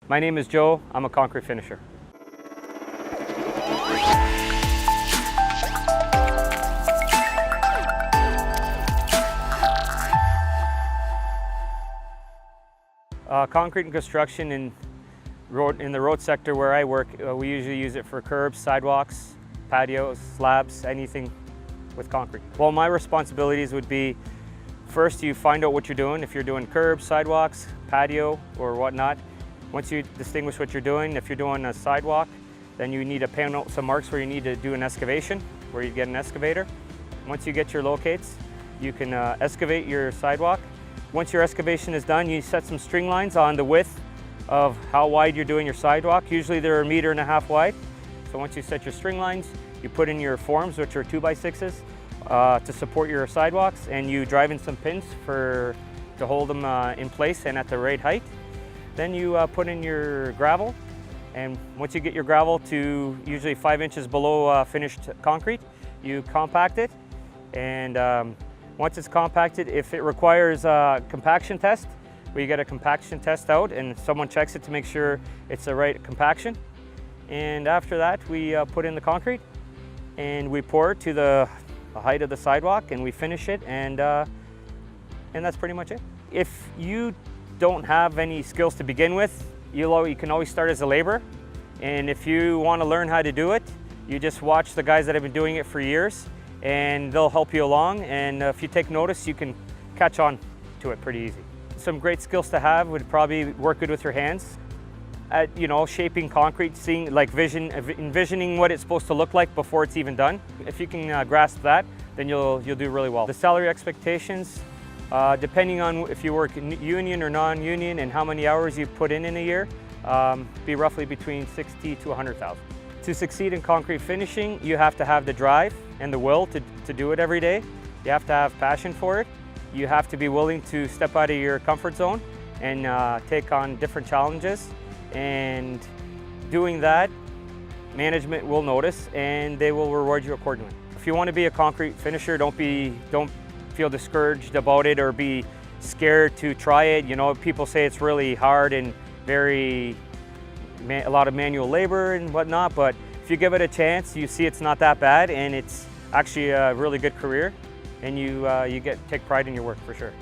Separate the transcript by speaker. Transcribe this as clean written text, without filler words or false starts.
Speaker 1: My name is Joe. I'm a concrete finisher. Concrete and construction in the road sector where I work, we usually use it for curbs, sidewalks, patios, slabs, anything with concrete. Well, my responsibilities would be, first you find out what you're doing. If you're doing curbs, sidewalks, patio, or whatnot. Once you distinguish what you're doing, if you're doing a sidewalk, then you need to pan out some marks where you need to do an excavation, where you get an excavator. Once you get your locates, you can excavate your sidewalk. Once your excavation is done, you set some string lines on the width of how wide you're doing your sidewalk. Usually they're 1.5 meters wide. So once you set your string lines, you put in your forms, which are 2x6s, to support your sidewalks, and you drive in some pins to hold them in place and at the right height. Then you put in your gravel, and once you get your gravel to usually 5 inches below finished concrete, you compact it. And once it's compacted, if it requires a compaction test, we get a compaction test out and someone checks it to make sure it's the right compaction. And after that, we put in the concrete and we pour it to the height of the sidewalk and we finish it, and that's pretty much it. If you don't have any skills to begin with, you can always start as a laborer. And if you want to learn how to do it, you just watch the guys that have been doing it for years and they'll help you along. And if you take notice, you can catch on to it pretty easy. Some great skills to have would probably work good with your hands. At, shaping concrete, seeing envisioning what it's supposed to look like before it's even done. If you can grasp that, then you'll do really well. The salary expectations, depending on if you work union or non-union and how many hours you put in a year, be roughly between 60 to 100,000. To succeed in concrete finishing, you have to have the drive and the will to do it every day. You have to have passion for it. You have to be willing to step out of your comfort zone and take on different challenges. And doing that, management will notice and they will reward you accordingly. If you want to be a concrete finisher, don't feel discouraged about it or be scared to try it. People say it's really hard and a lot of manual labor and whatnot, but if you give it a chance, you see it's not that bad and it's actually a really good career, and you take pride in your work for sure.